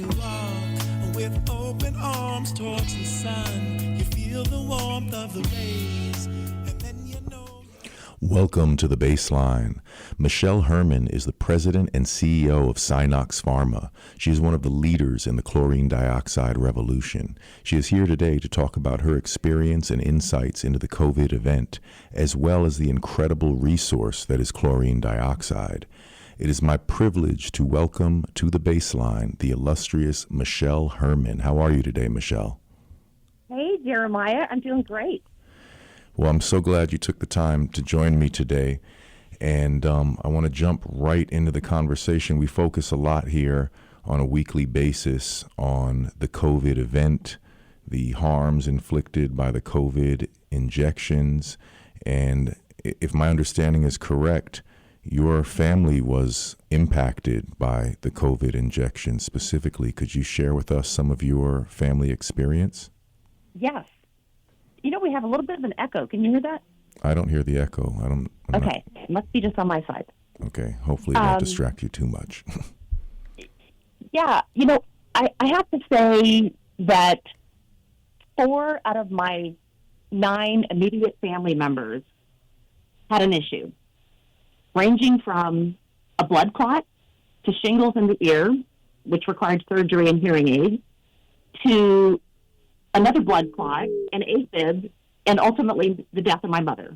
you walk with open arms towards the sun, you feel the warmth of the rays, and then you know. Welcome to the Bassline. Michelle Herman is the president and CEO of Synox Pharma. She is one of the leaders in the chlorine dioxide revolution. She is here today to talk about her experience and insights into the COVID event, as well as the incredible resource that is chlorine dioxide. It is my privilege to welcome to the Bassline the illustrious Michelle Herman. How are you today, Michelle? Hey, Jeremiah. I'm doing great. Well, I'm so glad you took the time to join me today. And I want to jump right into the conversation. We focus a lot here on a weekly basis on the COVID event, the harms inflicted by the COVID injections. And if my understanding is correct, your family was impacted by the COVID injection specifically. Could you share with us some of your family experience? Yes. You know, we have a little bit of an echo. Can you hear that? I don't hear the echo. Okay. It must be just on my side. Okay. Hopefully it won't distract you too much. Yeah. You know, I have to say that 4 out of my 9 immediate family members had an issue, ranging from a blood clot to shingles in the ear, which required surgery and hearing aids, to another blood clot, an AFib, and ultimately the death of my mother.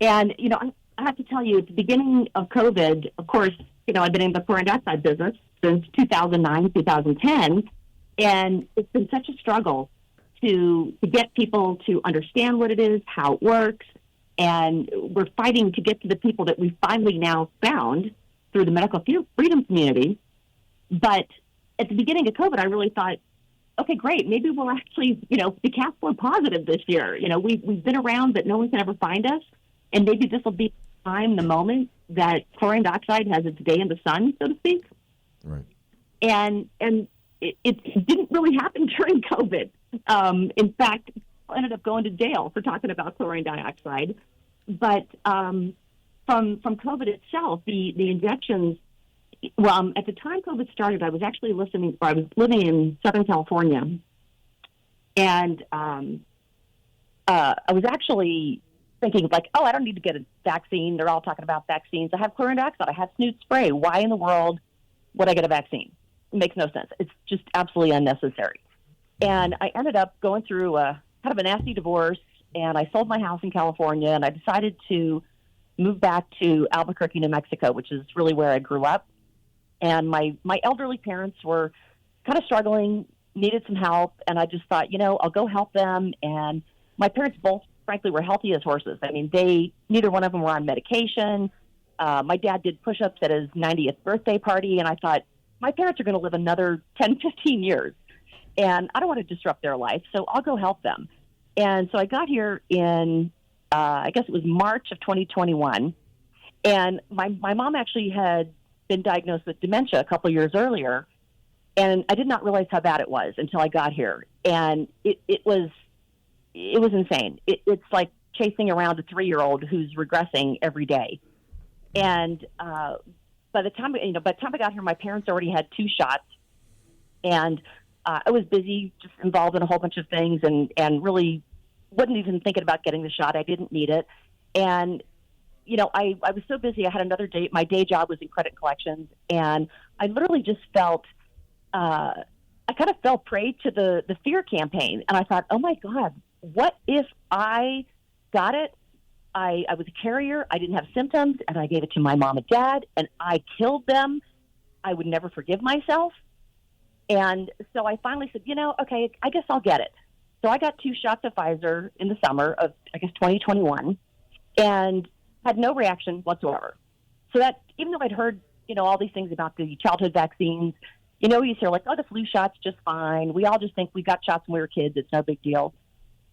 And, you know, I have to tell you, at the beginning of COVID, of course, you know, I've been in the chlorine dioxide business since 2009, 2010, and it's been such a struggle to get people to understand what it is, how it works, and we're fighting to get to the people that we finally now found through the medical freedom community. But at the beginning of COVID, I really thought, okay, great, maybe we'll actually, you know, be CAP4 positive this year. You know, we've been around, but no one can ever find us. And maybe this will be the moment that chlorine dioxide has its day in the sun, so to speak. Right. And it didn't really happen during COVID. In fact, I ended up going to jail for talking about chlorine dioxide. But from COVID itself, the injections, well, at the time COVID started, I was living in Southern California. And I was actually thinking like, oh, I don't need to get a vaccine. They're all talking about vaccines. I have chlorine dioxide. I have Snoot spray. Why in the world would I get a vaccine? It makes no sense. It's just absolutely unnecessary. And I ended up going through kind of a nasty divorce, and I sold my house in California, and I decided to move back to Albuquerque, New Mexico, which is really where I grew up. And my elderly parents were kind of struggling, needed some help, and I just thought, you know, I'll go help them. And my parents both, frankly, were healthy as horses. I mean, neither one of them were on medication. My dad did push-ups at his 90th birthday party, and I thought, my parents are going to live another 10, 15 years, and I don't want to disrupt their life, so I'll go help them. And so I got here in, I guess it was March of 2021, and my mom actually had been diagnosed with dementia a couple years earlier, and I did not realize how bad it was until I got here. And it was insane. It's like chasing around a 3-year-old who's regressing every day. And by the time I got here, my parents already had 2 shots, and I was busy, just involved in a whole bunch of things, and really wasn't even thinking about getting the shot. I didn't need it. And you know, I was so busy. I had another day. My day job was in credit collections, and I literally just felt, I kind of fell prey to the fear campaign. And I thought, oh my God, what if I got it? I was a carrier. I didn't have symptoms, and I gave it to my mom and dad, and I killed them. I would never forgive myself. And so I finally said, you know, okay, I guess I'll get it. So I got 2 shots of Pfizer in the summer of, I guess, 2021, and had no reaction whatsoever. So that, even though I'd heard, you know, all these things about the childhood vaccines, you know, you hear like, oh, the flu shot's just fine. We all just think we got shots when we were kids. It's no big deal.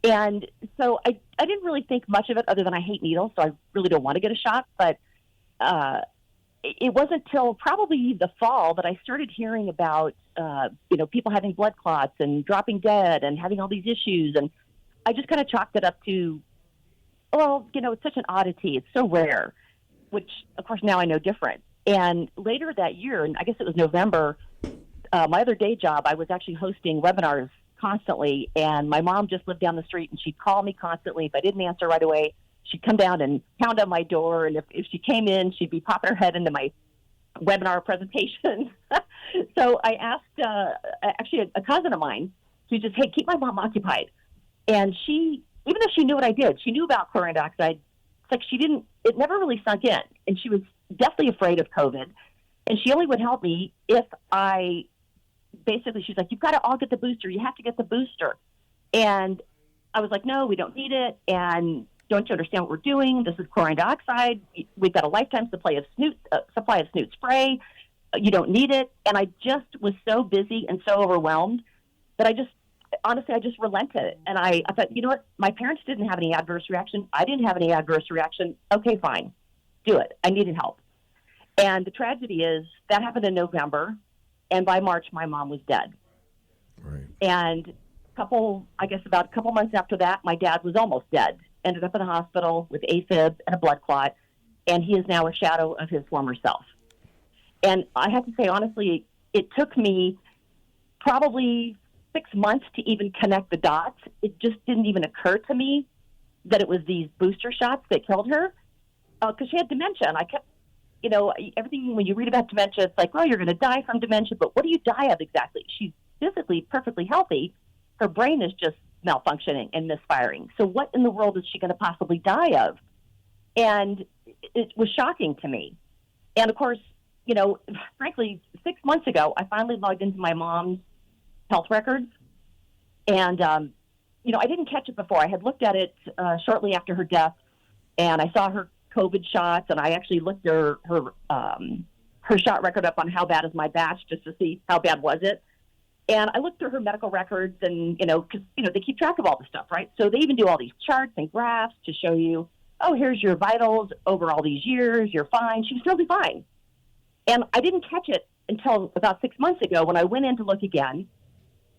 And so I didn't really think much of it other than I hate needles, so I really don't want to get a shot. But it wasn't till probably the fall that I started hearing about, you know, people having blood clots and dropping dead and having all these issues. And I just kind of chalked it up to, well, you know, it's such an oddity. It's so rare, which, of course, now I know different. And later that year, and I guess it was November, my other day job, I was actually hosting webinars constantly, and my mom just lived down the street, and she'd call me constantly. If I didn't answer right away, she'd come down and pound on my door, and if she came in, she'd be popping her head into my webinar presentation. So I asked actually a cousin of mine to just, hey, keep my mom occupied. And she, even though she knew what I did, she knew about chlorine dioxide, it's like it never really sunk in. And she was definitely afraid of COVID. And she only would help me if she's like, you've got to all get the booster. You have to get the booster. And I was like, no, we don't need it. And don't you understand what we're doing? This is chlorine dioxide. We've got a lifetime supply of Snoot spray. You don't need it. And I just was so busy and so overwhelmed that I just relented. And I thought, you know what? My parents didn't have any adverse reaction. I didn't have any adverse reaction. Okay, fine. Do it. I needed help. And the tragedy is that happened in November. And by March, my mom was dead. Right. And about a couple months after that, my dad was almost dead. Ended up in the hospital with AFib and a blood clot. And he is now a shadow of his former self. And I have to say, honestly, it took me probably 6 months to even connect the dots. It just didn't even occur to me that it was these booster shots that killed her, because she had dementia. And I kept, everything, when you read about dementia, it's like, well, you're going to die from dementia, but what do you die of exactly? She's physically perfectly healthy. Her brain is just malfunctioning and misfiring. So what in the world is she going to possibly die of? And it was shocking to me. And of course, frankly, 6 months ago, I finally logged into my mom's health records. And, I didn't catch it before. I had looked at it shortly after her death, and I saw her COVID shots, and I actually looked her shot record up on how bad is my batch, just to see how bad was it. And I looked through her medical records, and, because, they keep track of all this stuff, right? So they even do all these charts and graphs to show you, oh, here's your vitals over all these years. You're fine. She was totally fine. And I didn't catch it until about 6 months ago when I went in to look again.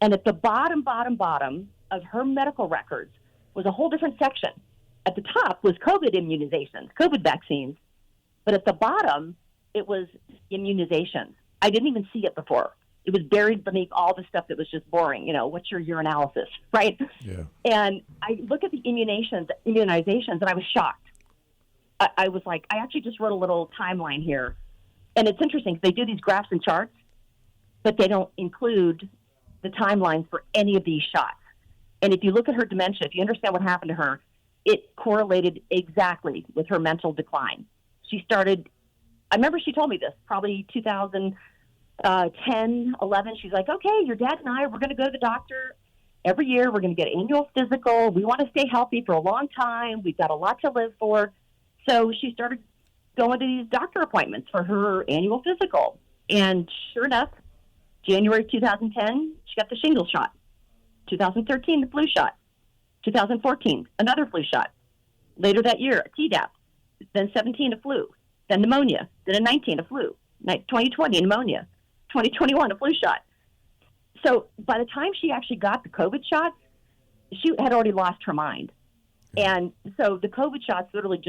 And at the bottom of her medical records was a whole different section. At the top was COVID immunizations, COVID vaccines. But at the bottom, it was immunizations. I didn't even see it before. It was buried beneath all the stuff that was just boring. What's your urinalysis, right? Yeah. And I look at the immunizations, and I was shocked. I was like, I actually just wrote a little timeline here. And it's interesting. They do these graphs and charts, but they don't include the timelines for any of these shots. And if you look at her dementia, if you understand what happened to her, it correlated exactly with her mental decline. She started, I remember she told me this, probably 2010, 11. She's like, okay, your dad and I, we're going to go to the doctor every year. We're going to get an annual physical. We want to stay healthy for a long time. We've got a lot to live for. So she started going to these doctor appointments for her annual physical. And sure enough, January 2010, she got the shingles shot. 2013, the flu shot. 2014, another flu shot. Later that year, a Tdap. Then 17, a flu. Then pneumonia. Then a 19, a flu. 2020, pneumonia. 2021, a flu shot. So by the time she actually got the COVID shots, she had already lost her mind. And so the COVID shots literally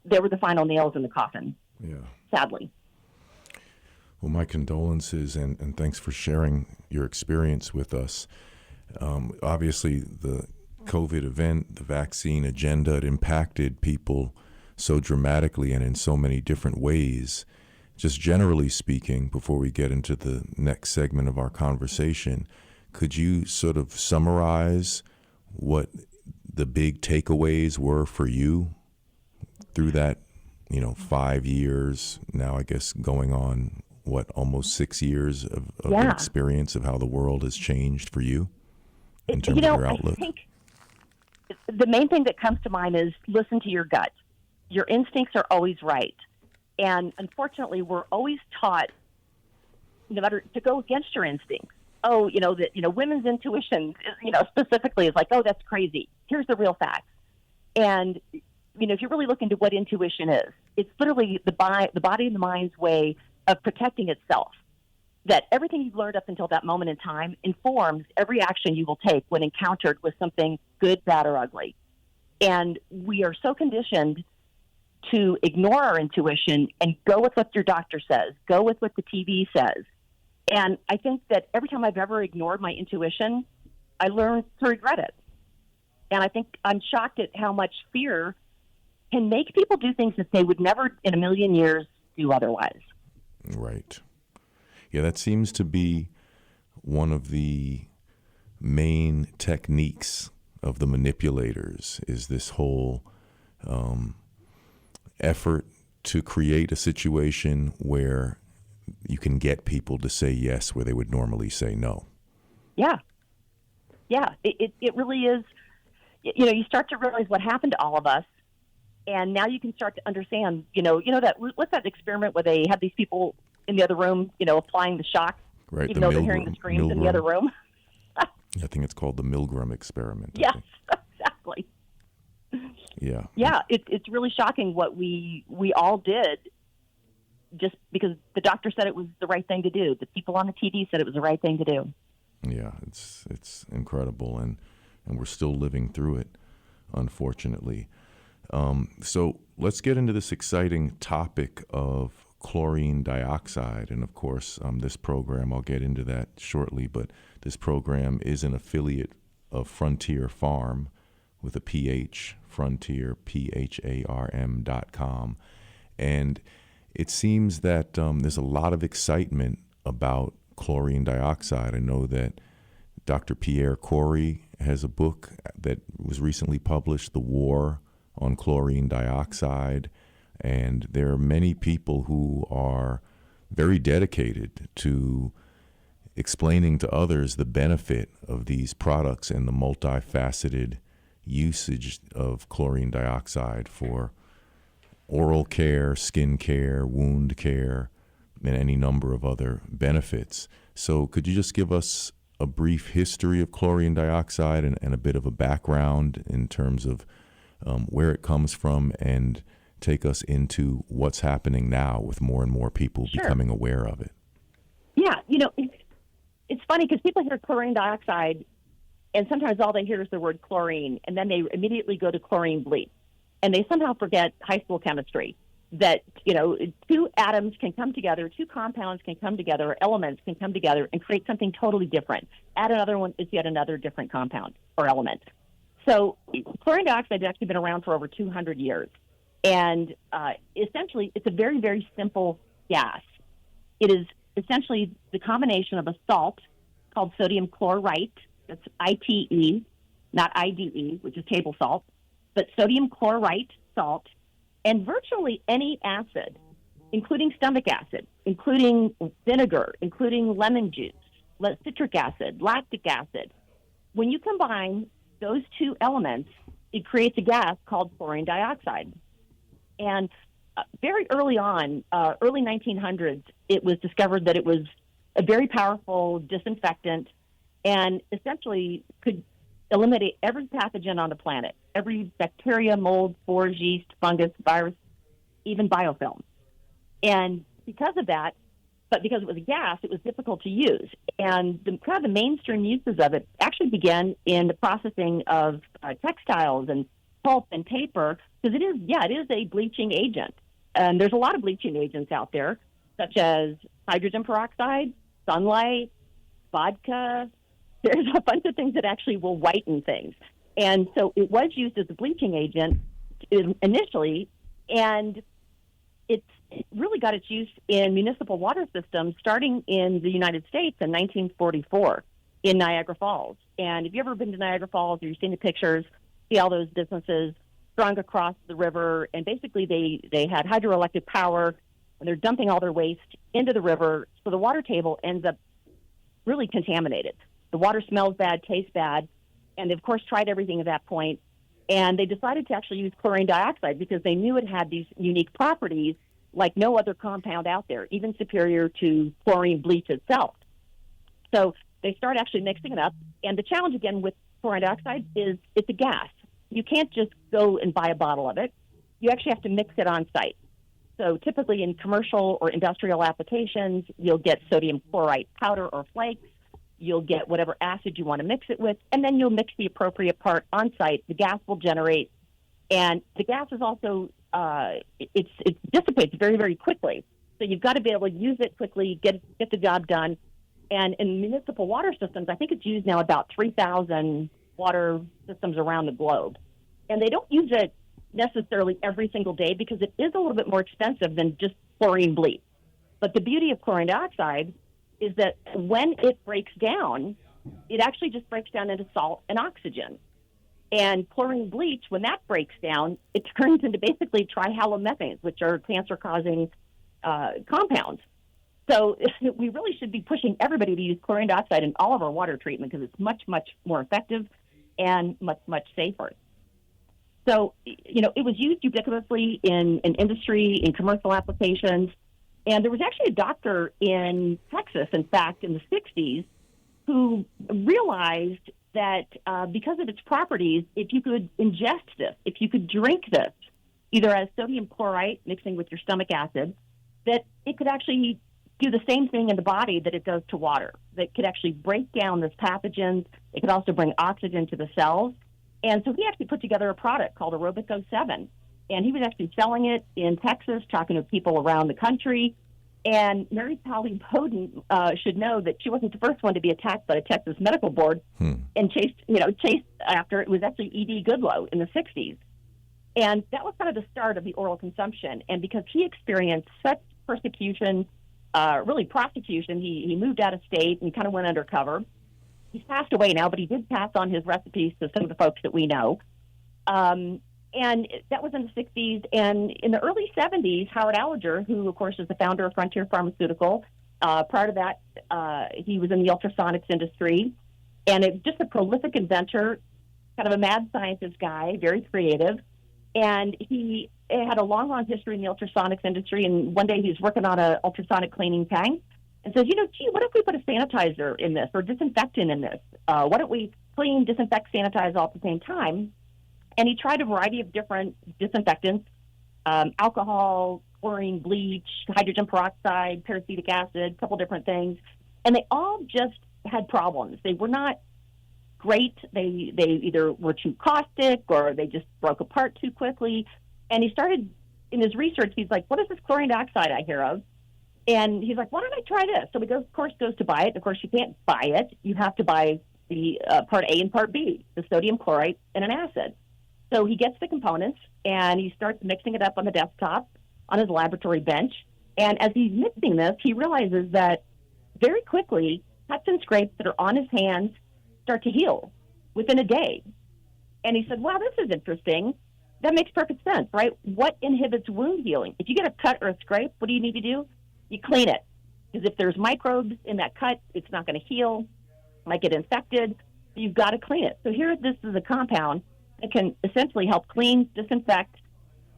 they were the final nails in the coffin. Yeah. Sadly. Well, my condolences and thanks for sharing your experience with us. Obviously, the COVID event, the vaccine agenda, it impacted people so dramatically and in so many different ways. Just generally speaking, before we get into the next segment of our conversation, could you sort of summarize what the big takeaways were for you through that, 5 years now, I guess going on, almost 6 years of experience of how the world has changed for you in terms of your outlook? I think the main thing that comes to mind is listen to your gut. Your instincts are always right. And unfortunately, we're always taught, no matter, to go against your instincts. Oh, women's intuition, specifically is like, oh, that's crazy. Here's the real facts. And, if you really look into what intuition is, it's literally the body and the mind's way of protecting itself. That everything you've learned up until that moment in time informs every action you will take when encountered with something good, bad, or ugly. And we are so conditioned to ignore our intuition and go with what your doctor says, go with what the TV says. And I think that every time I've ever ignored my intuition, I learn to regret it. And I think I'm shocked at how much fear can make people do things that they would never in a million years do otherwise. Right. Yeah, that seems to be one of the main techniques of the manipulators, is this whole effort to create a situation where you can get people to say yes where they would normally say no. Yeah. Yeah, it really is. You know, you start to realize what happened to all of us, and now you can start to understand, what's that experiment where they have these people in the other room, applying the shock, right, even though they're hearing the screams in the other room. I think it's called the Milgram experiment. Yes, exactly. Yeah. Yeah, it's really shocking what we all did just because the doctor said it was the right thing to do. The people on the TV said it was the right thing to do. Yeah, it's incredible, and we're still living through it, unfortunately. So let's get into this exciting topic of chlorine dioxide. And of course, this program, I'll get into that shortly, but this program is an affiliate of Frontier Farm with a PH, Frontier, PHARM.com. And it seems that there's a lot of excitement about chlorine dioxide. I know that Dr. Pierre Corey has a book that was recently published, The War on Chlorine Dioxide, and there are many people who are very dedicated to explaining to others the benefit of these products and the multifaceted usage of chlorine dioxide for oral care, skin care, wound care, and any number of other benefits. So could you just give us a brief history of chlorine dioxide and a bit of a background in terms of where it comes from, and take us into what's happening now with more and more people becoming aware of it? Yeah, it's funny because people hear chlorine dioxide, and sometimes all they hear is the word chlorine, and then they immediately go to chlorine bleach. And they somehow forget high school chemistry, that, two atoms can come together, two compounds can come together, or elements can come together and create something totally different. Add another one, it's yet another different compound or element. So chlorine dioxide has actually been around for over 200 years. And essentially, it's a very, very simple gas. It is essentially the combination of a salt called sodium chlorite, that's ITE, not IDE, which is table salt, but sodium chlorite salt, and virtually any acid, including stomach acid, including vinegar, including lemon juice, citric acid, lactic acid. When you combine those two elements, it creates a gas called chlorine dioxide. And very early on, early 1900s, it was discovered that it was a very powerful disinfectant and essentially could eliminate every pathogen on the planet, every bacteria, mold, spores, yeast, fungus, virus, even biofilm. And because of that, but because it was a gas, it was difficult to use. And the mainstream uses of it actually began in the processing of textiles and pulp and paper, because it is a bleaching agent. And there's a lot of bleaching agents out there, such as hydrogen peroxide, sunlight, vodka. There's a bunch of things that actually will whiten things. And so it was used as a bleaching agent initially, and it really got its use in municipal water systems starting in the United States in 1944 in Niagara Falls. And if you've ever been to Niagara Falls or you've seen the pictures, see all those businesses strung across the river, and basically they had hydroelectric power, and they're dumping all their waste into the river, so the water table ends up really contaminated. The water smells bad, tastes bad, and they, of course, tried everything at that point, and they decided to actually use chlorine dioxide because they knew it had these unique properties like no other compound out there, even superior to chlorine bleach itself. So they start actually mixing it up, and the challenge, again, with chlorine dioxide is it's a gas. You can't just go and buy a bottle of it. You actually have to mix it on site. So typically in commercial or industrial applications, you'll get sodium chlorite powder or flakes. You'll get whatever acid you want to mix it with, and then you'll mix the appropriate part on site. The gas will generate And the gas is also, it dissipates very, very quickly. So you've got to be able to use it quickly, get the job done. And in municipal water systems, I think it's used now about 3,000 water systems around the globe. And they don't use it necessarily every single day because it is a little bit more expensive than just chlorine bleach. But the beauty of chlorine dioxide is that when it breaks down, it actually just breaks down into salt and oxygen. And chlorine bleach, when that breaks down, it turns into basically trihalomethanes, which are cancer-causing compounds. So we really should be pushing everybody to use chlorine dioxide in all of our water treatment because it's much, much more effective and much, much safer. So, it was used ubiquitously in industry, in commercial applications. And there was actually a doctor in Texas, in fact, in the 60s, who realized that because of its properties, if you could ingest this, if you could drink this, either as sodium chloride mixing with your stomach acid, that it could actually do the same thing in the body that it does to water, that could actually break down this pathogens. It could also bring oxygen to the cells. And so he actually put together a product called Aerobic 07. And he was actually selling it in Texas, talking to people around the country. And Mary Polly Bowden should know that she wasn't the first one to be attacked by the Texas Medical Board and chased after. It was actually E.D. Goodloe in the 60s. And that was kind of the start of the oral consumption. And because he experienced such persecution, really prosecution, he moved out of state and kind of went undercover. He's passed away now, but he did pass on his recipes to some of the folks that we know. And that was in the 60s. And in the early 70s, Howard Allinger, who, of course, is the founder of Frontier Pharmaceutical, prior to that, he was in the ultrasonics industry. And it's just a prolific inventor, kind of a mad scientist guy, very creative. And he had a long, long history in the ultrasonics industry. And one day he was working on an ultrasonic cleaning tank and says, what if we put a sanitizer in this or disinfectant in this? Why don't we clean, disinfect, sanitize all at the same time? And he tried a variety of different disinfectants, alcohol, chlorine, bleach, hydrogen peroxide, peracetic acid, a couple different things. And they all just had problems. They were not great. They either were too caustic or they just broke apart too quickly. And he started, in his research, he's like, what is this chlorine dioxide I hear of? And he's like, why don't I try this? So he goes to buy it. Of course, you can't buy it. You have to buy the part A and part B, the sodium chloride and an acid. So he gets the components, and he starts mixing it up on the desktop on his laboratory bench. And as he's mixing this, he realizes that very quickly, cuts and scrapes that are on his hands start to heal within a day. And he said, wow, this is interesting. That makes perfect sense, right? What inhibits wound healing? If you get a cut or a scrape, what do you need to do? You clean it. Because if there's microbes in that cut, it's not going to heal, might get infected. So you've got to clean it. So here, this is a compound that can essentially help clean, disinfect,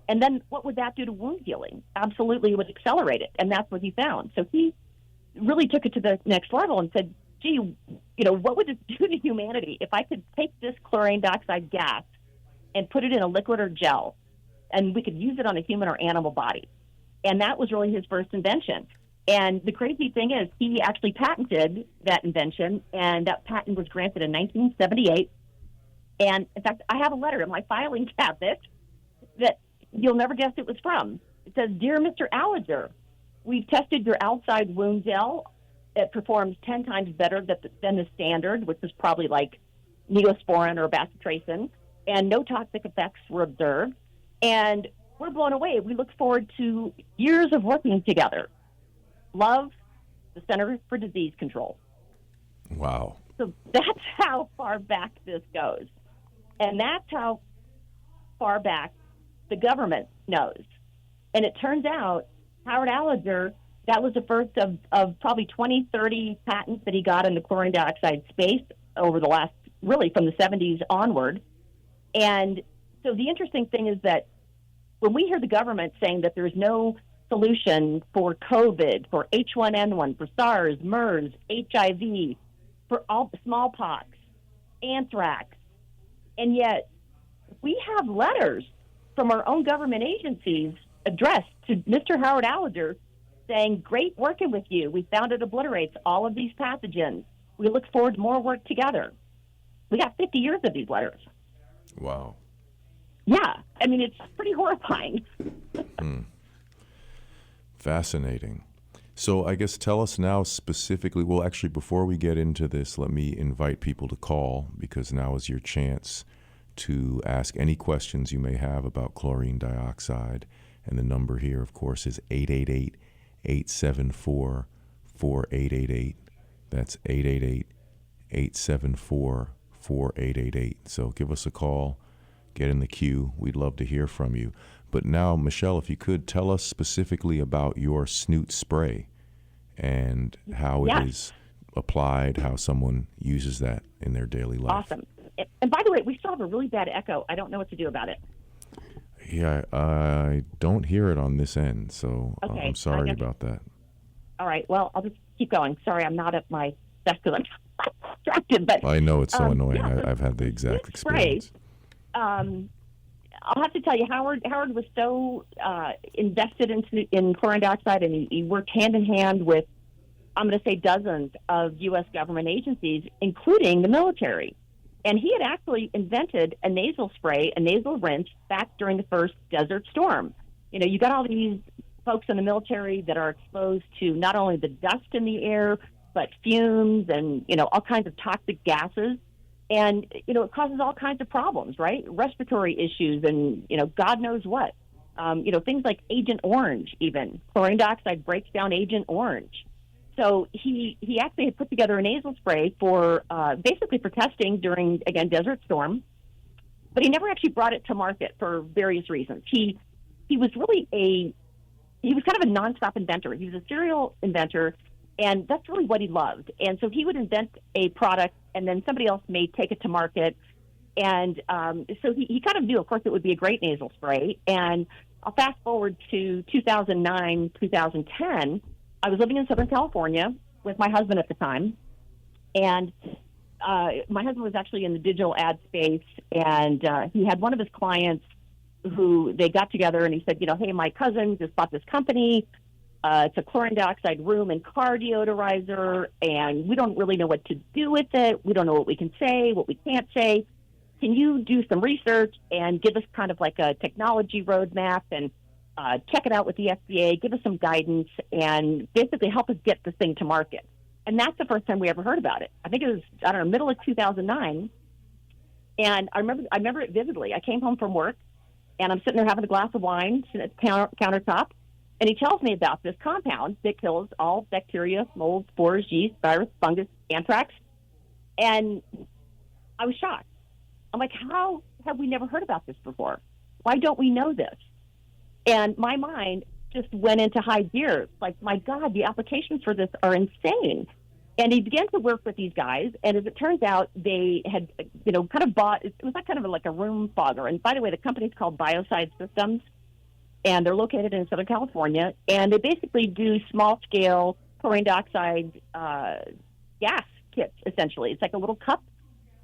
and then what would that do to wound healing? Absolutely, it would accelerate it, and that's what he found. So he really took it to the next level and said, gee, what would it do to humanity if I could take this chlorine dioxide gas and put it in a liquid or gel, and we could use it on a human or animal body? And that was really his first invention. And the crazy thing is he actually patented that invention, and that patent was granted in 1978. And, in fact, I have a letter in my filing cabinet that you'll never guess it was from. It says, Dear Mr. Allinger, we've tested your outside wound gel. It performs 10 times better than the standard, which is probably like neosporin or bacitracin, and no toxic effects were observed. And we're blown away. We look forward to years of working together. Love, the Center for Disease Control. Wow. So that's how far back this goes. And that's how far back the government knows. And it turns out Howard Allinger, that was the first of probably 20, 30 patents that he got in the chlorine dioxide space over the last, really from the 70s onward. And so the interesting thing is that when we hear the government saying that there's no solution for COVID, for H1N1, for SARS, MERS, HIV, for all smallpox, anthrax, and yet we have letters from our own government agencies addressed to Mr. Howard Allinger saying, great working with you. We found it obliterates all of these pathogens. We look forward to more work together. We got 50 years of these letters. Wow. Yeah, I mean, it's pretty horrifying. Fascinating. So I guess tell us now specifically, well, actually, before we get into this, let me invite people to call, because now is your chance to ask any questions you may have about chlorine dioxide. And the number here, of course, is 888-874-4888. That's 888-874-4888. So give us a call, get in the queue. We'd love to hear from you. But now, Michelle, if you could tell us specifically about your Snoot spray and how it is applied, how someone uses that in their daily life. Awesome. And by the way, we still have a really bad echo. I don't know what to do about it. Yeah, I don't hear it on this end, so Okay, I'm sorry about that. All right. Well, I'll just keep going. Sorry, I'm not at my desk because I'm distracted. But I know it's so annoying. yeah, I've had the exact experience. I'll have to tell you, Howard was so invested in chlorine dioxide, and he worked hand in hand with, I'm going to say, dozens of U.S. government agencies, including the military. And he had actually invented a nasal spray, a nasal rinse, back during the first Desert Storm. You know, you got all these folks in the military that are exposed to not only the dust in the air, but fumes and, you know, all kinds of toxic gases. And, you know, it causes all kinds of problems, right? Respiratory issues and, you know, God knows what. You know, things like Agent Orange even. Chlorine dioxide breaks down Agent Orange. So he actually had put together a nasal spray for basically for testing during, again, Desert Storm. But he never actually brought it to market for various reasons. He was really he was kind of a nonstop inventor. He was a serial inventor, and that's really what he loved. And so he would invent a product, and then somebody else may take it to market. And so he kind of knew, of course, it would be a great nasal spray. And I'll fast forward to 2009, 2010. I was living in Southern California with my husband at the time. And my husband was actually in the digital ad space, and he had one of his clients who they got together, and he said, you know, hey, my cousin just bought this company. It's a chlorine dioxide room and car deodorizer, and we don't really know what to do with it. We don't know what we can say, what we can't say. Can you do some research and give us kind of like a technology roadmap and check it out with the FDA, give us some guidance, and basically help us get this thing to market? And that's the first time we ever heard about it. I think it was, I don't know, middle of 2009. And I remember it vividly. I came home from work, and I'm sitting there having a glass of wine, sitting at the countertop, and he tells me about this compound that kills all bacteria, mold, spores, yeast, virus, fungus, anthrax. And I was shocked. I'm like, how have we never heard about this before? Why don't we know this? And my mind just went into high gear. Like, my God, the applications for this are insane. And he began to work with these guys, and as it turns out, they had, you know, kind of bought, it was like kind of like a room fogger. And by the way, the company's called Biocide Systems, and they're located in Southern California, and they basically do small-scale chlorine dioxide gas kits, essentially. It's like a little cup.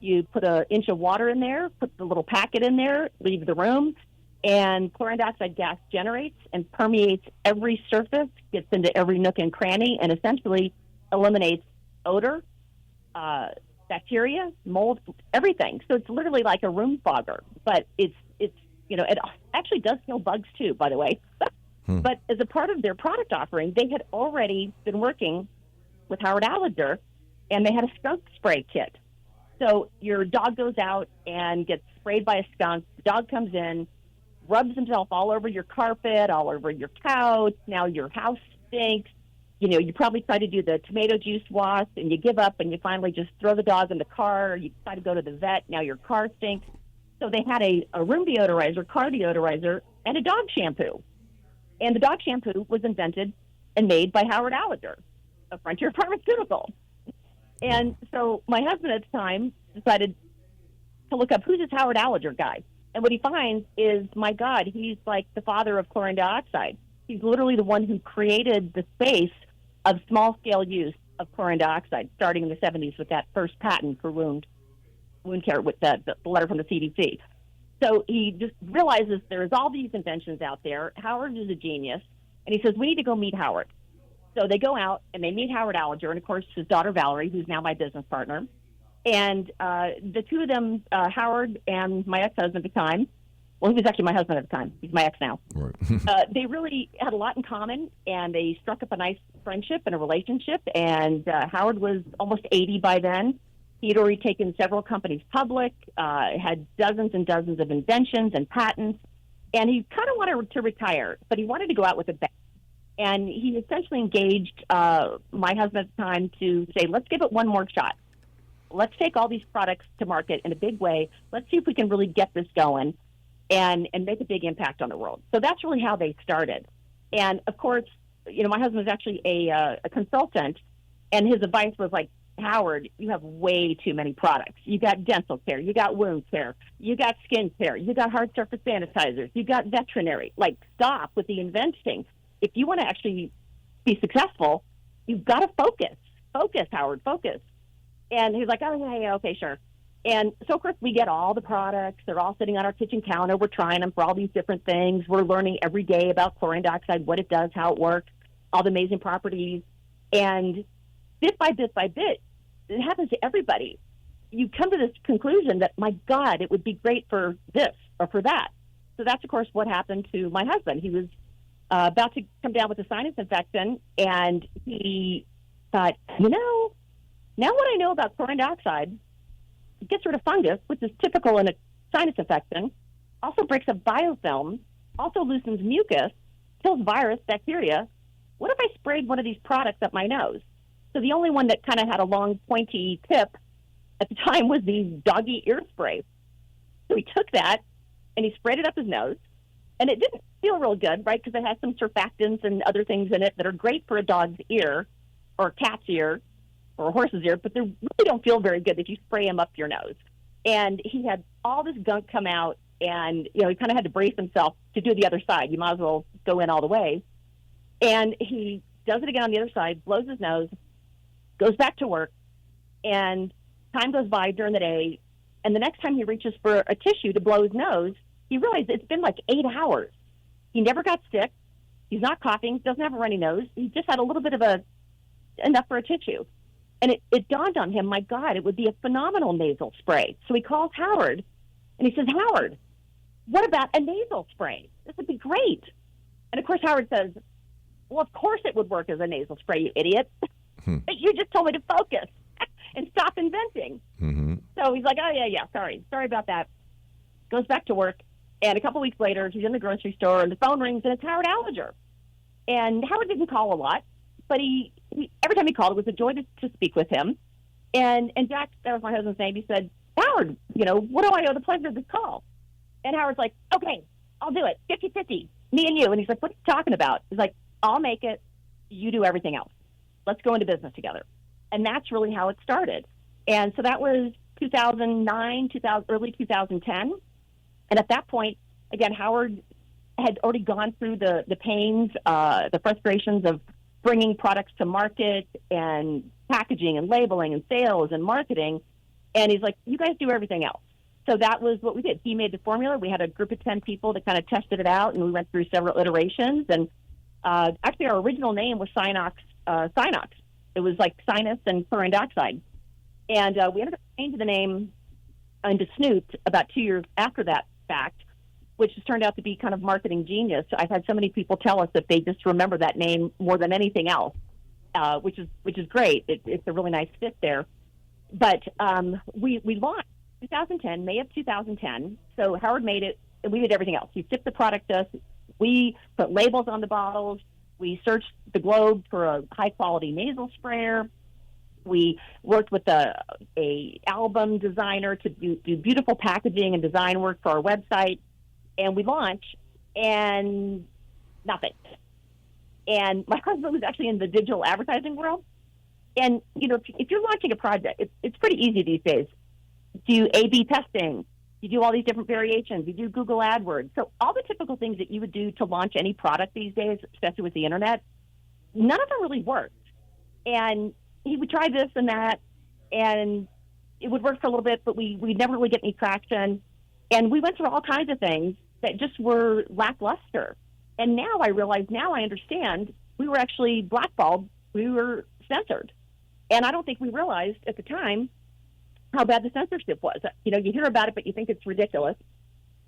You put an inch of water in there, put the little packet in there, leave the room, and chlorine dioxide gas generates and permeates every surface, gets into every nook and cranny, and essentially eliminates odor, bacteria, mold, everything. So it's literally like a room fogger, but it's you know, it actually does kill bugs too, by the way. But as a part of their product offering, they had already been working with Howard Allender, and they had a skunk spray kit. So your dog goes out and gets sprayed by a skunk. The dog comes in, rubs himself all over your carpet, all over your couch. Now your house stinks. You know, you probably try to do the tomato juice wash, and you give up, and you finally just throw the dog in the car. You try to go to the vet. Now your car stinks. So they had a room deodorizer, car deodorizer, and a dog shampoo. And the dog shampoo was invented and made by Howard Allender, a Frontier Pharmaceutical. And so my husband at the time decided to look up, who's this Howard Allender guy? And what he finds is, my God, he's like the father of chlorine dioxide. He's literally the one who created the space of small-scale use of chlorine dioxide, starting in the 70s with that first patent for wound care with the letter from the CDC. So he just realizes there's all these inventions out there. Howard is a genius. And he says, we need to go meet Howard. So they go out and they meet Howard Allender, and of course his daughter Valerie, who's now my business partner. And the two of them, Howard and my ex-husband at the time, well, he was actually my husband at the time. He's my ex now. Right. They really had a lot in common, and they struck up a nice friendship and a relationship. And Howard was almost 80 by then. He had already taken several companies public, had dozens and dozens of inventions and patents, and he kind of wanted to retire, but he wanted to go out with a bang. And he essentially engaged my husband at the time to say, let's give it one more shot. Let's take all these products to market in a big way. Let's see if we can really get this going and make a big impact on the world. So that's really how they started. And, of course, my husband was actually a consultant, and his advice was like, Howard, you have way too many products. You got dental care, you got wound care, you got skin care, you got hard surface sanitizers, you got veterinary. Like, stop with the inventing. If you want to actually be successful, you've got to focus. Focus, Howard, focus. And he's like, oh, yeah, okay, sure. And so, of course, we get all the products. They're all sitting on our kitchen counter. We're trying them for all these different things. We're learning every day about chlorine dioxide, what it does, how it works, all the amazing properties. And bit by bit, it happens to everybody. You come to this conclusion that, my God, it would be great for this or for that. So that's, of course, what happened to my husband. He was about to come down with a sinus infection, and he thought, now what I know about chlorine dioxide, it gets rid of fungus, which is typical in a sinus infection, also breaks up biofilm, also loosens mucus, kills virus, bacteria. What if I sprayed one of these products up my nose? So the only one that kind of had a long, pointy tip at the time was the doggy ear spray. So he took that, and he sprayed it up his nose, and it didn't feel real good, right, because it has some surfactants and other things in it that are great for a dog's ear or a cat's ear or a horse's ear, but they really don't feel very good if you spray them up your nose. And he had all this gunk come out, and, he kind of had to brace himself to do the other side. You might as well go in all the way. And he does it again on the other side, blows his nose, goes back to work, and time goes by during the day, and the next time he reaches for a tissue to blow his nose, he realized it's been like 8 hours. He never got sick. He's not coughing, doesn't have a runny nose. He just had a little bit of enough for a tissue. And it dawned on him, my God, it would be a phenomenal nasal spray. So he calls Howard, and he says, Howard, what about a nasal spray? This would be great. And, of course, Howard says, well, of course it would work as a nasal spray, you idiot. But you just told me to focus and stop inventing. Mm-hmm. So he's like, oh, yeah, sorry about that. Goes back to work, and a couple weeks later, he's in the grocery store, and the phone rings, and it's Howard Allinger. And Howard didn't call a lot, but he every time he called, it was a joy to speak with him. And Jack, that was my husband's name, he said, Howard, what do I owe the pleasure of this call? And Howard's like, okay, I'll do it, 50-50, me and you. And he's like, what are you talking about? He's like, I'll make it, you do everything else. Let's go into business together. And that's really how it started. And so that was 2009, early 2010. And at that point, again, Howard had already gone through the pains, the frustrations of bringing products to market and packaging and labeling and sales and marketing. And he's like, you guys do everything else. So that was what we did. He made the formula. We had a group of 10 people that kind of tested it out, and we went through several iterations. And actually, our original name was Sinox. It was like sinus and chlorine dioxide. And we ended up changing the name into Snoot about 2 years after that fact, which has turned out to be kind of marketing genius. I've had so many people tell us that they just remember that name more than anything else, which is great. It's a really nice fit there. But we launched 2010, May of 2010. So Howard made it, and we did everything else. He shipped the product to us. We put labels on the bottles. We searched the globe for a high-quality nasal sprayer. We worked with a album designer to do beautiful packaging and design work for our website. And we launched, and nothing. And my husband was actually in the digital advertising world. And, if you're launching a project, it's pretty easy these days. Do A/B testing. You do all these different variations. You do Google AdWords. So all the typical things that you would do to launch any product these days, especially with the internet, none of them really worked. And he would try this and that, and it would work for a little bit, but we'd never really get any traction. And we went through all kinds of things that just were lackluster. And now I realize, now I understand, we were actually blackballed. We were censored. And I don't think we realized at the time how bad the censorship was. You hear about it, but you think it's ridiculous.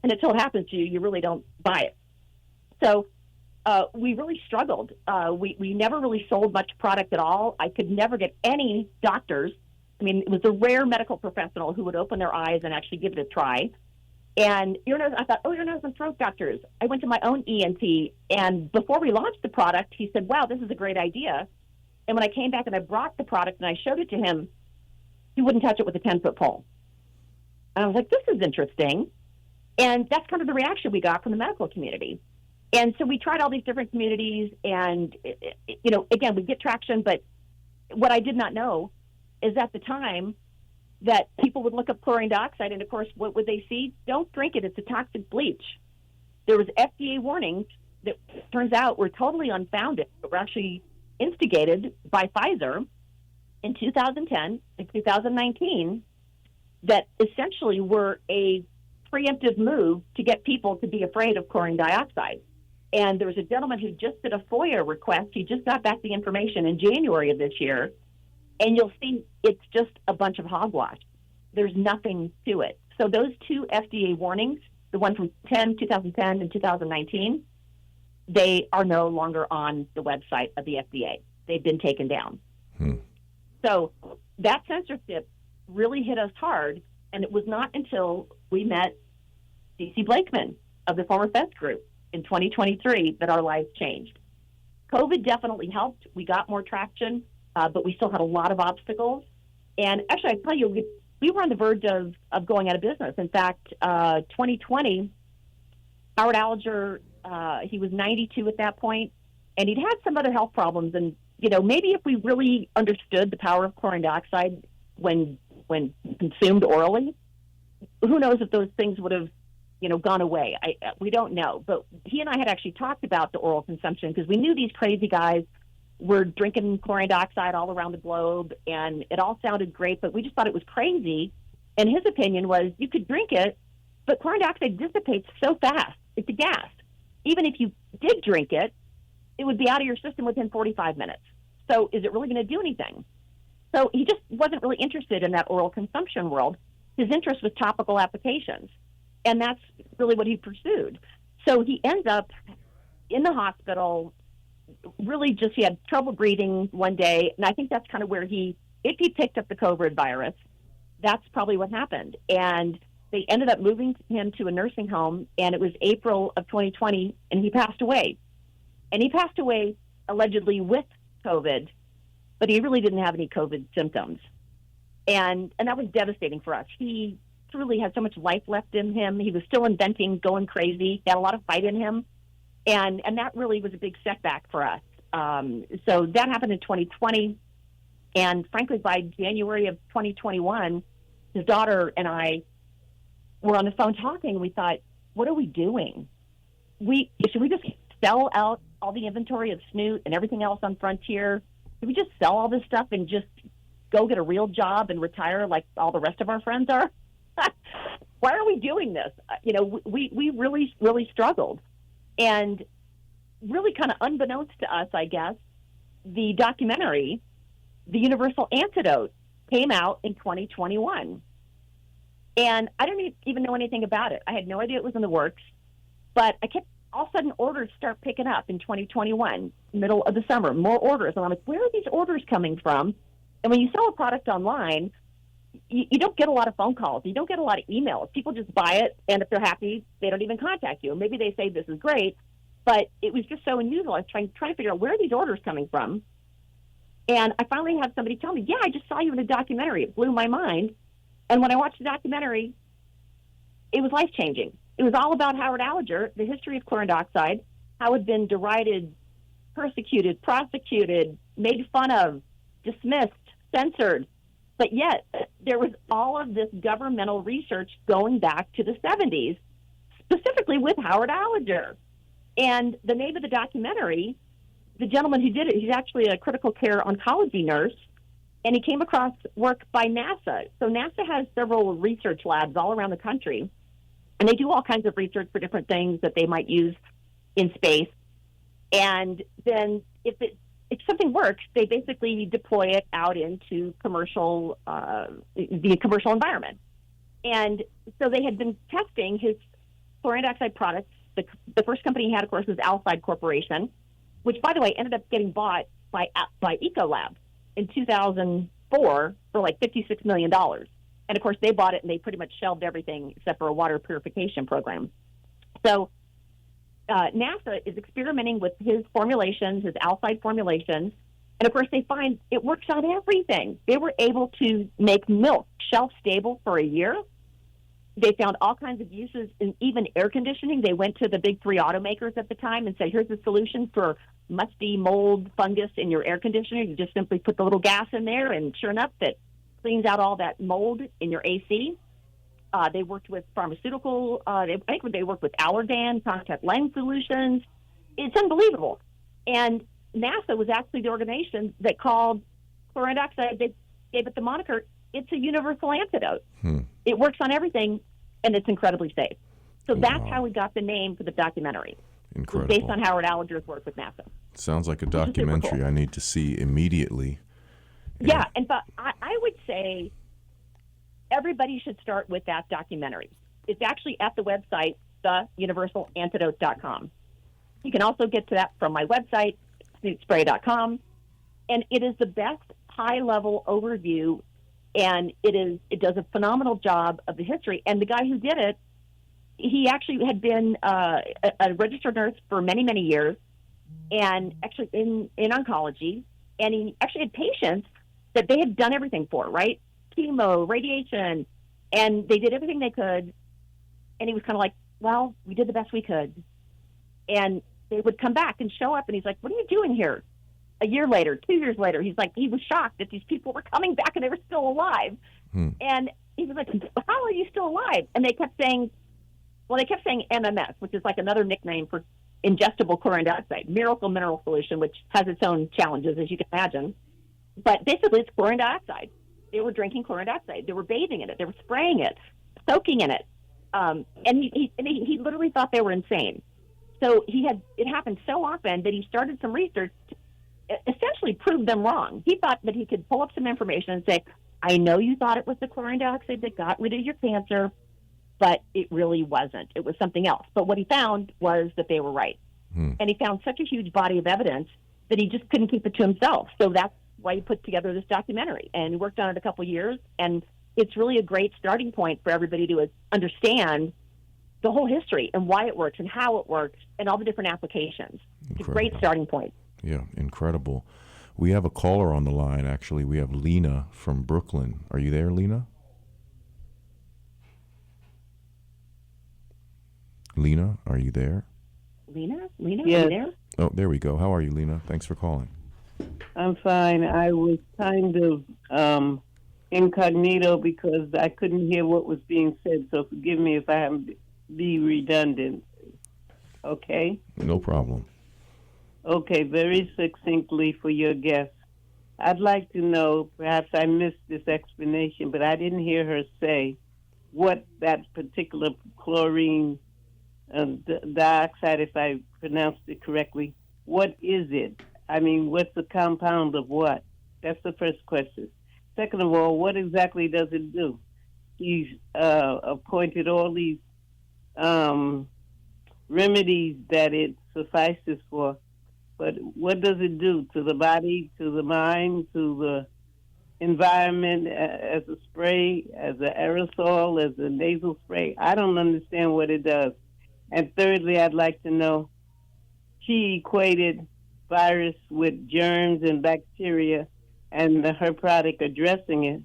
and until it happens to you, you really don't buy it. So we really struggled. We never really sold much product at all. I could never get any doctors. I mean, it was a rare medical professional who would open their eyes and actually give it a try. And I thought, ear, nose, and throat doctors. I went to my own ENT, and before we launched the product, he said, wow, this is a great idea. And when I came back and I brought the product and I showed it to him, he wouldn't touch it with a 10-foot pole. And I was like, this is interesting. And that's kind of the reaction we got from the medical community. And so we tried all these different communities, and, again, we get traction. But what I did not know is at the time that people would look up chlorine dioxide, and, of course, what would they see? Don't drink it. It's a toxic bleach. There was FDA warnings that turns out were totally unfounded, but were actually instigated by Pfizer in 2010 and 2019 that essentially were a preemptive move to get people to be afraid of chlorine dioxide. And there was a gentleman who just did a FOIA request. He just got back the information in January of this year. And you'll see it's just a bunch of hogwash. There's nothing to it. So those two FDA warnings, the one from 2010 and 2019, they are no longer on the website of the FDA. They've been taken down. So that censorship really hit us hard, and it was not until we met C.C. Blakeman of the former Fence Group in 2023 that our lives changed. COVID definitely helped. We got more traction, but we still had a lot of obstacles. And actually, I tell you, we were on the verge of going out of business. In fact, 2020, Howard Alger, he was 92 at that point, and he'd had some other health problems. And, maybe if we really understood the power of chlorine dioxide when consumed orally, who knows if those things would have, gone away. We don't know. But he and I had actually talked about the oral consumption because we knew these crazy guys were drinking chlorine dioxide all around the globe, and it all sounded great, but we just thought it was crazy. And his opinion was you could drink it, but chlorine dioxide dissipates so fast. It's a gas. Even if you did drink it, it would be out of your system within 45 minutes. So is it really going to do anything? So he just wasn't really interested in that oral consumption world. His interest was topical applications, and that's really what he pursued. So he ends up in the hospital, really he had trouble breathing one day, and I think that's kind of where if he picked up the COVID virus, that's probably what happened. And they ended up moving him to a nursing home, and it was April of 2020, and he passed away. And he passed away allegedly with COVID, but he really didn't have any COVID symptoms. And that was devastating for us. He truly had so much life left in him. He was still inventing, going crazy. He had a lot of fight in him. And that really was a big setback for us. So that happened in 2020. And frankly, by January of 2021, his daughter and I were on the phone talking, and we thought, what are we doing? Should we just sell out all the inventory of Snoot and everything else on Frontier? Should we just sell all this stuff and just go get a real job and retire like all the rest of our friends are? Why are we doing this? We really, really struggled. And really kind of unbeknownst to us, I guess, the documentary, The Universal Antidote, came out in 2021. And I didn't even know anything about it. I had no idea it was in the works. But I kept, all of a sudden, orders start picking up in 2021, middle of the summer, more orders. And I'm like, where are these orders coming from? And when you sell a product online, you don't get a lot of phone calls. You don't get a lot of emails. People just buy it, and if they're happy, they don't even contact you. Maybe they say this is great, but it was just so unusual. I was trying to figure out where are these orders coming from. And I finally had somebody tell me, yeah, I just saw you in a documentary. It blew my mind. And when I watched the documentary, it was life-changing. It was all about Howard Alger, the history of chlorine dioxide, how it had been derided, persecuted, prosecuted, made fun of, dismissed, censored. But yet there was all of this governmental research going back to the 70s, specifically with Howard Alger. And the name of the documentary, the gentleman who did it, he's actually a critical care oncology nurse, and he came across work by NASA. So NASA has several research labs all around the country, and they do all kinds of research for different things that they might use in space. And then if something works, they basically deploy it out into the commercial environment. And so they had been testing his chlorine dioxide products. The first company he had, of course, was Alcide Corporation, which, by the way, ended up getting bought by Ecolab in 2004 for like $56 million. And, of course, they bought it and they pretty much shelved everything except for a water purification program. So NASA is experimenting with his formulations, his Alcide formulations. And, of course, they find it works on everything. They were able to make milk shelf stable for a year. They found all kinds of uses in even air conditioning. They went to the big three automakers at the time and said, here's a solution for musty mold fungus in your air conditioner. You just simply put the little gas in there, and sure enough, that cleans out all that mold in your AC. They worked with pharmaceutical. I think they worked with Allergan, contact lens solutions. It's unbelievable. And NASA was actually the organization that called chlorine dioxide, they gave it the moniker, it's a universal antidote. It works on everything, and it's incredibly safe. So that's how we got the name for the documentary. Incredible. Based on Howard Allinger's work with NASA. Sounds like a documentary cool. I need to see immediately. Yeah, and but I would say everybody should start with that documentary. It's actually at the website, theuniversalantidote.com. You can also get to that from my website, snootspray.com, and it is the best high-level overview, and it does a phenomenal job of the history. And the guy who did it, he actually had been a registered nurse for many, many years, and actually in oncology, and he actually had patients that they had done everything for, right? Chemo, radiation, and they did everything they could, and he was kind of like, well, we did the best we could. And they would come back and show up, and he's like, what are you doing here? A year later, 2 years later, he's like, he was shocked that these people were coming back and they were still alive. And he was like, how are you still alive? And they kept saying MMS, which is like another nickname for ingestible chlorine dioxide, miracle mineral solution, which has its own challenges, as you can imagine. But basically, it's chlorine dioxide. They were drinking chlorine dioxide. They were bathing in it. They were spraying it, soaking in it. And he literally thought they were insane. So it happened so often that he started some research to essentially prove them wrong. He thought that he could pull up some information and say, I know you thought it was the chlorine dioxide that got rid of your cancer, but it really wasn't. It was something else. But what he found was that they were right. And he found such a huge body of evidence that he just couldn't keep it to himself. So that's why he put together this documentary. And he worked on it a couple of years. And it's really a great starting point for everybody to understand the whole history and why it works and how it works and all the different applications. It's a great starting point. Yeah, incredible. We have a caller on the line, actually. We have Lena from Brooklyn. Are you there, Lena? Lena, are you there? Lena, Yes. are you there? Oh, there we go. How are you, Lena? Thanks for calling. I'm fine. I was kind of incognito because I couldn't hear what was being said, so forgive me if I have to be redundant. Okay? No problem. Okay, very succinctly for your guest. I'd like to know, perhaps I missed this explanation, but I didn't hear her say what that particular chlorine dioxide, if I pronounced it correctly, what is it? I mean, what's the compound of what? That's the first question. Second of all, what exactly does it do? He's appointed all these remedies that it suffices for, but what does it do to the body, to the mind, to the environment as a spray, as an aerosol, as a nasal spray? I don't understand what it does. And thirdly, I'd like to know, she equated virus with germs and bacteria and her product addressing it.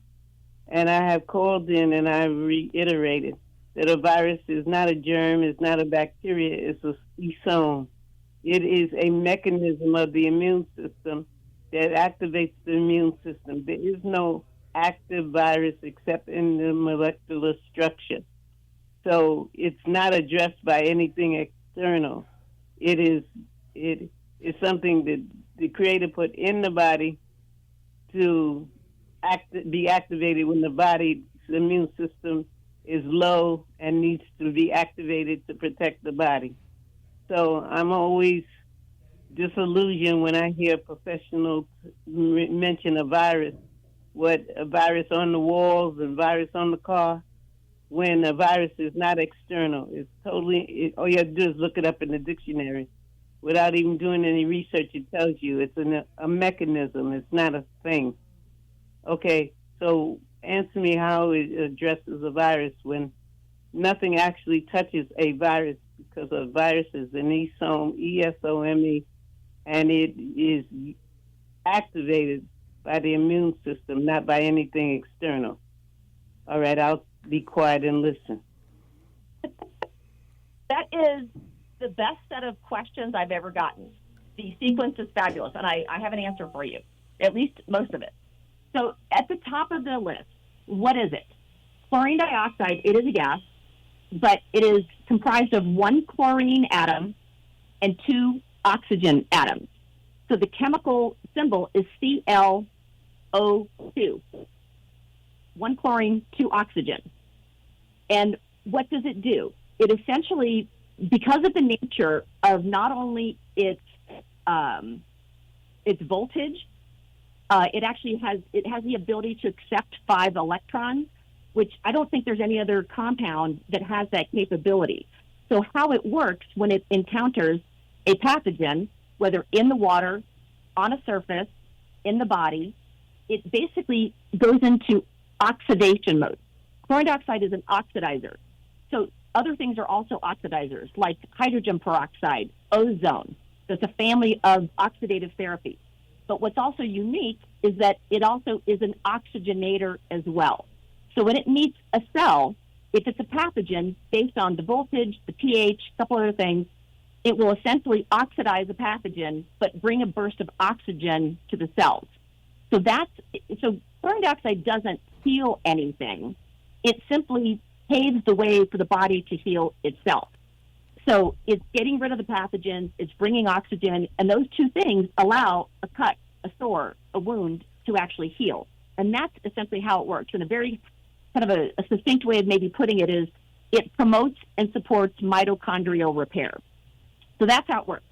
And I have called in and I reiterated that a virus is not a germ, it's not a bacteria, it's a rhizome. It is a mechanism of the immune system that activates the immune system. There is no active virus except in the molecular structure. So it's not addressed by anything external. It is something that the Creator put in the body to be activated when the body's immune system is low and needs to be activated to protect the body. So I'm always disillusioned when I hear professionals mention a virus, what a virus on the walls and virus on the car. when a virus is not external. It's totally, all you have to do is look it up in the dictionary. Without even doing any research, it tells you it's a mechanism. It's not a thing. Okay, so answer me how it addresses a virus when nothing actually touches a virus, because a virus is an ESOME, ESOME, and it is activated by the immune system, not by anything external. All right, I'll be quiet and listen. That is the best set of questions I've ever gotten. The sequence is fabulous, and I have an answer for you, at least most of it. So at the top of the list, what is it? Chlorine dioxide, it is a gas, but it is comprised of one chlorine atom and two oxygen atoms. So the chemical symbol is ClO2. One chlorine, two oxygen. And what does it do? It essentially, because of the nature of not only its voltage, it actually has the ability to accept 5 electrons, which I don't think there's any other compound that has that capability. So how it works when it encounters a pathogen, whether in the water, on a surface, in the body, it basically goes into oxidation mode. Chlorine dioxide is an oxidizer. So other things are also oxidizers, like hydrogen peroxide, ozone. So it's a family of oxidative therapies. But what's also unique is that it also is an oxygenator as well. So when it meets a cell, if it's a pathogen, based on the voltage, the pH, a couple other things, it will essentially oxidize the pathogen, but bring a burst of oxygen to the cells. So chlorine dioxide doesn't heal anything. It simply paves the way for the body to heal itself. So it's getting rid of the pathogens, it's bringing oxygen, and those two things allow a cut, a sore, a wound to actually heal. And that's essentially how it works. And a very kind of a succinct way of maybe putting it is it promotes and supports mitochondrial repair. So that's how it works.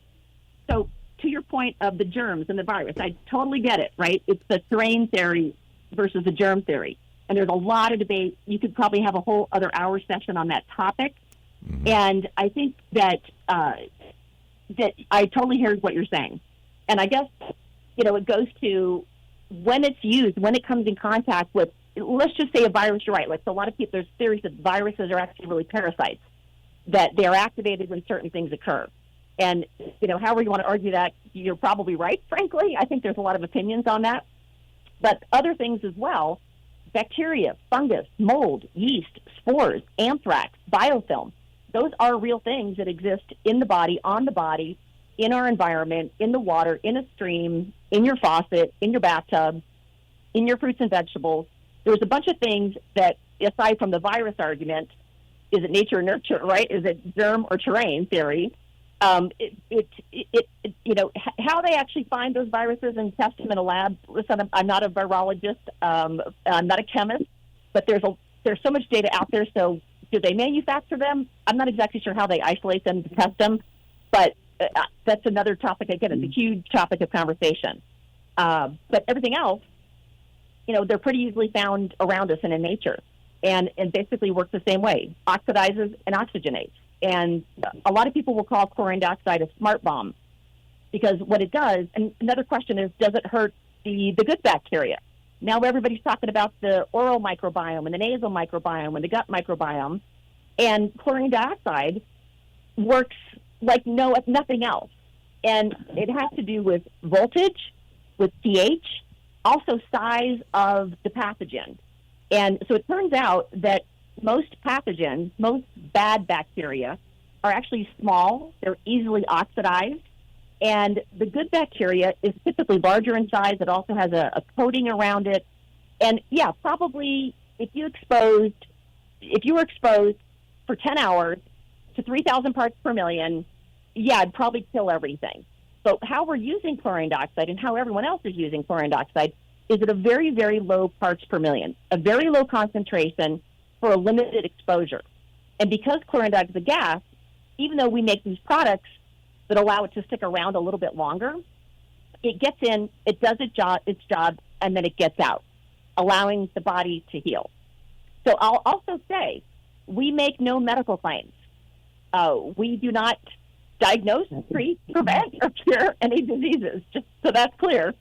So to your point of the germs and the virus, I totally get it, right? It's the terrain theory versus the germ theory. And there's a lot of debate. You could probably have a whole other hour session on that topic. Mm-hmm. And I think that that I totally hear what you're saying. And I guess, it goes to when it's used, when it comes in contact with, let's just say a virus, you're right. Like, so a lot of people, there's theories that viruses are actually really parasites, that they're activated when certain things occur. And, however you want to argue that, you're probably right, frankly. I think there's a lot of opinions on that. But other things as well, bacteria, fungus, mold, yeast, spores, anthrax, biofilm, those are real things that exist in the body, on the body, in our environment, in the water, in a stream, in your faucet, in your bathtub, in your fruits and vegetables. There's a bunch of things that, aside from the virus argument, is it nature or nurture, right? Is it germ or terrain theory? How they actually find those viruses and test them in a lab. Listen, I'm not a virologist. I'm not a chemist, but there's so much data out there. So do they manufacture them? I'm not exactly sure how they isolate them to test them, but that's another topic. Again, it's a huge topic of conversation. But everything else, they're pretty easily found around us and in nature, and basically works the same way, oxidizes and oxygenates. And a lot of people will call chlorine dioxide a smart bomb because what it does, and another question is, does it hurt the good bacteria? Now everybody's talking about the oral microbiome and the nasal microbiome and the gut microbiome, and chlorine dioxide works like nothing else. And it has to do with voltage, with pH, also size of the pathogen. And so it turns out that most pathogens, most bad bacteria, are actually small. They're easily oxidized. And the good bacteria is typically larger in size. It also has a coating around it. And yeah, probably if you were exposed for 10 hours to 3,000 parts per million, yeah, it'd probably kill everything. So how we're using chlorine dioxide and how everyone else is using chlorine dioxide is at a very, very low parts per million, a very low concentration for a limited exposure. And because chlorine dioxide is a gas, even though we make these products that allow it to stick around a little bit longer, it gets in, it does its job, and then it gets out, allowing the body to heal. So I'll also say we make no medical claims. We do not diagnose, treat, prevent, or cure any diseases, just so that's clear.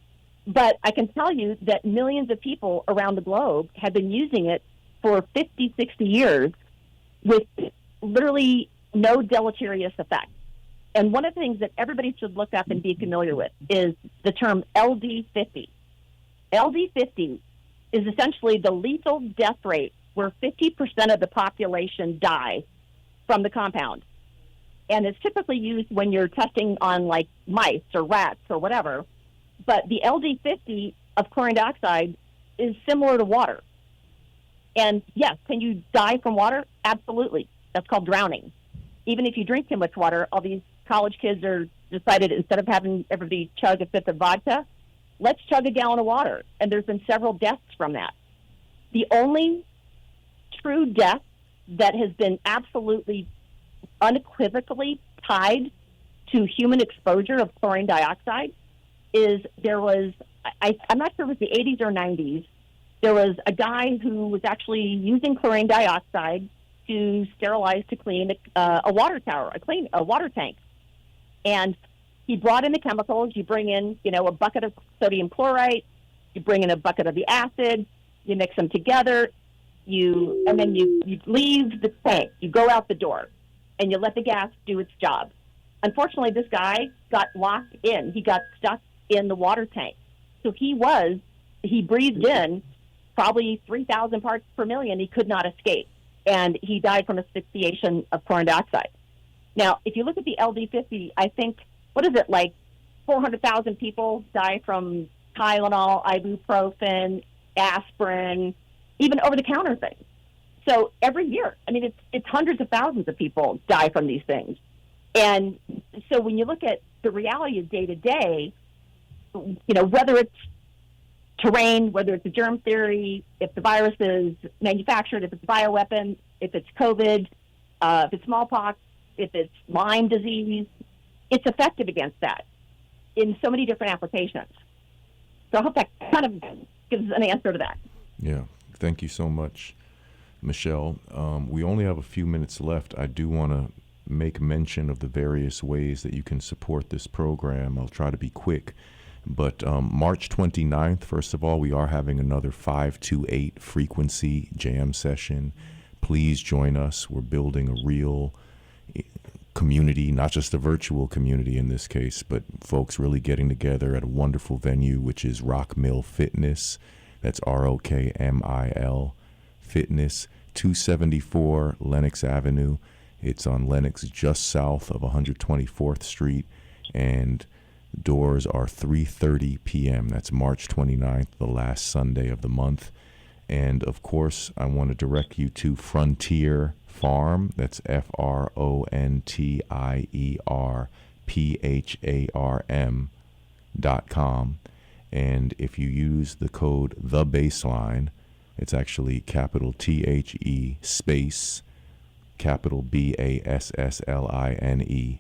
But I can tell you that millions of people around the globe have been using it for 50, 60 years with literally no deleterious effect. And one of the things that everybody should look up and be familiar with is the term LD50. LD50 is essentially the lethal death rate where 50% of the population die from the compound. And it's typically used when you're testing on like mice or rats or whatever. But the LD50 of chlorine dioxide is similar to water. And yes, can you die from water? Absolutely. That's called drowning. Even if you drink too much water, all these college kids are decided instead of having everybody chug a fifth of vodka, let's chug a gallon of water. And there's been several deaths from that. The only true death that has been absolutely unequivocally tied to human exposure of chlorine dioxide is there was, I'm not sure if it was the 80s or 90s, there was a guy who was actually using chlorine dioxide to sterilize, to clean a water tower, a water tank. And he brought in the chemicals. You bring in, a bucket of sodium chloride, you bring in a bucket of the acid, you mix them together, and then you leave the tank, you go out the door, and you let the gas do its job. Unfortunately, this guy got locked in. He got stuck in the water tank. So he breathed in probably 3,000 parts per million. He could not escape. And he died from asphyxiation of chlorine dioxide. Now, if you look at the LD50, I think, what is it, like 400,000 people die from Tylenol, ibuprofen, aspirin, even over-the-counter things. So every year, it's hundreds of thousands of people die from these things. And so when you look at the reality of day-to-day, whether it's terrain, whether it's a germ theory, if the virus is manufactured, if it's a bioweapon, if it's COVID, if it's smallpox, if it's Lyme disease, it's effective against that in so many different applications. So I hope that kind of gives an answer to that. Yeah. Thank you so much, Michelle. We only have a few minutes left. I do want to make mention of the various ways that you can support this program. I'll try to be quick. But March 29th, first of all, we are having another 5 to 8 frequency jam session. Please join us. We're building a real community, not just a virtual community in this case, but folks really getting together at a wonderful venue, which is Rock Mill Fitness. That's ROKMIL Fitness, 274 Lenox Avenue. It's on Lenox, just south of 124th Street, and doors are 3:30 p.m. That's March 29th, the last Sunday of the month. And of course, I want to direct you to Frontier Farm. That's FRONTIERPHARM.com. And if you use the code The Bassline, it's actually capital THE space capital BASSLINE.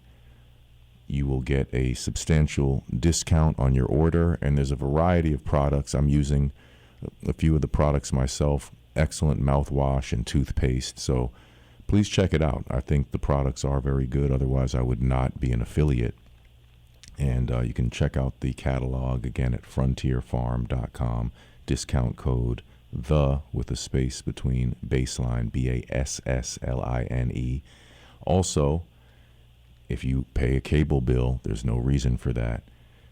You will get a substantial discount on your order, and there's a variety of products. I'm using a few of the products myself. Excellent mouthwash and toothpaste. So please check it out. I think the products are very good. Otherwise, I would not be an affiliate. And you can check out the catalog again at frontierfarm.com. Discount code THE with a space between Bassline, BASSLINE. Also, if you pay a cable bill, there's no reason for that.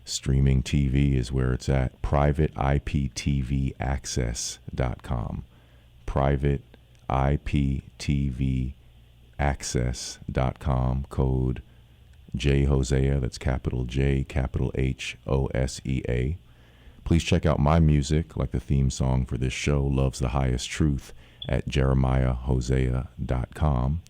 Streaming TV is where it's at. PrivateIPTVAccess.com. PrivateIPTVAccess.com. Code J Hosea. That's capital J, capital HOSEA. Please check out my music, like the theme song for this show, Love's the Highest Truth, at jeremiahhosea.com.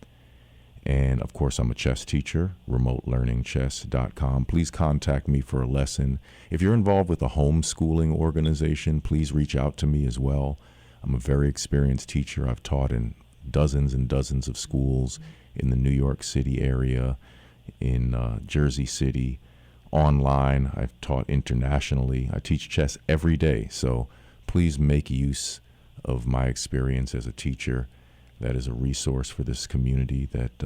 And of course, I'm a chess teacher, remotelearningchess.com. Please contact me for a lesson. If you're involved with a homeschooling organization, please reach out to me as well. I'm a very experienced teacher. I've taught in dozens and dozens of schools in the New York City area, in Jersey City, online. I've taught internationally. I teach chess every day. So please make use of my experience as a teacher. that is a resource for this community that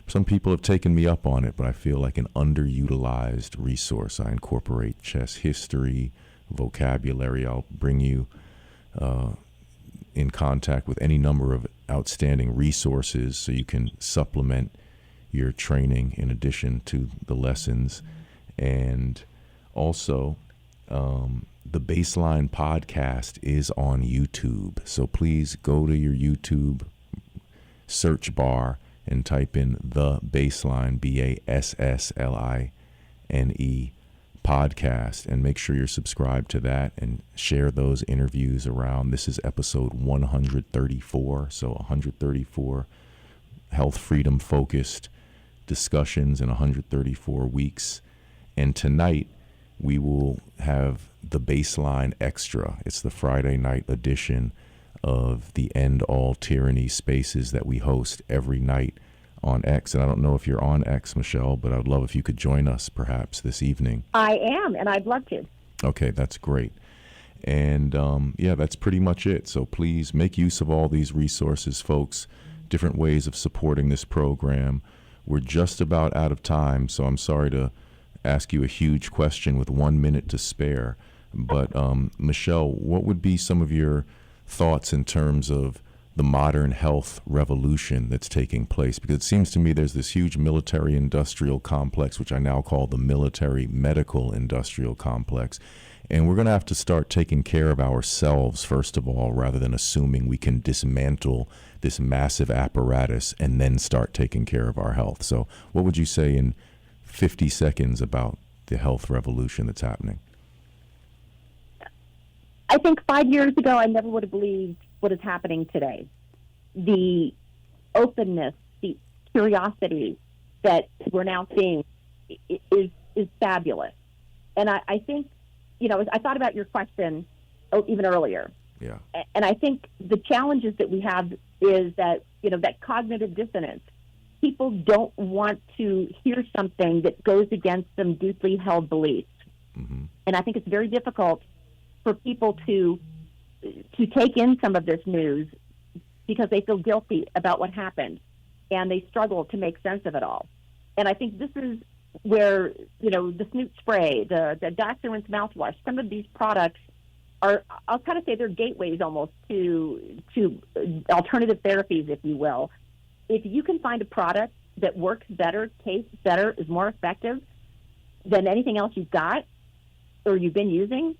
some people have taken me up on it, but I feel like an underutilized resource. I incorporate chess history, vocabulary. I'll bring you in contact with any number of outstanding resources so you can supplement your training in addition to the lessons. And also, the Bassline podcast is on YouTube. So please go to your YouTube search bar and type in the Bassline, Bassline podcast, and make sure you're subscribed to that and share those interviews around. This is episode 134, so 134 health freedom focused discussions in 134 weeks. And tonight we will have the Bassline Extra. It's the Friday night edition of the End All Tyranny spaces that we host every night on X. And I don't know if you're on X, Michelle, but I'd love if you could join us perhaps this evening. I am, and I'd love to. Okay, that's great. And yeah, that's pretty much it. So please make use of all these resources, folks, different ways of supporting this program. We're just about out of time, so I'm sorry to ask you a huge question with 1 minute to spare. But Michelle, what would be some of your thoughts in terms of the modern health revolution that's taking place? Because it seems to me there's this huge military industrial complex, which I now call the military medical industrial complex. And we're going to have to start taking care of ourselves, first of all, rather than assuming we can dismantle this massive apparatus and then start taking care of our health. So what would you say in 50 seconds about the health revolution that's happening? I think 5 years ago, I never would have believed what is happening today. The openness, the curiosity that we're now seeing is fabulous. And I think, I thought about your question even earlier. Yeah. And I think the challenges that we have is that, that cognitive dissonance. People don't want to hear something that goes against some deeply held beliefs. Mm-hmm. And I think it's very difficult for people to take in some of this news because they feel guilty about what happened and they struggle to make sense of it all. And I think this is where, the Snoot spray, the Dr. Rinse mouthwash, some of these products are, I'll kind of say they're gateways almost to alternative therapies, if you will. If you can find a product that works better, tastes better, is more effective than anything else you've got or you've been using,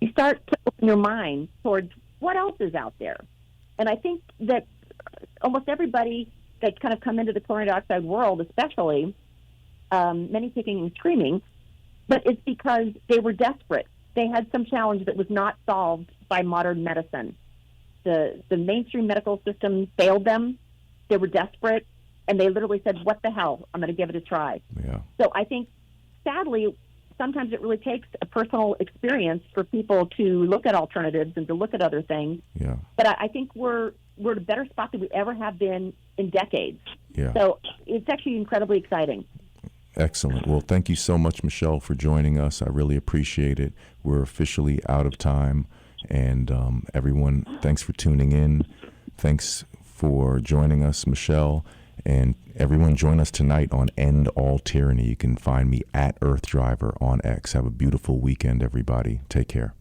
you start to open your mind towards what else is out there. And I think that almost everybody that's kind of come into the chlorine dioxide world, especially, many kicking and screaming, but it's because they were desperate. They had some challenge that was not solved by modern medicine. The mainstream medical system failed them. They were desperate, and they literally said, what the hell? I'm going to give it a try. Yeah. So I think, sadly, sometimes it really takes a personal experience for people to look at alternatives and to look at other things. Yeah. But I think we're in a better spot than we ever have been in decades. Yeah. So it's actually incredibly exciting. Excellent. Well, thank you so much, Michelle, for joining us. I really appreciate it. We're officially out of time. And everyone, thanks for tuning in. Thanks for joining us, Michelle. And everyone, join us tonight on End All Tyranny. You can find me at Earth Driver on X. Have a beautiful weekend, everybody. Take care.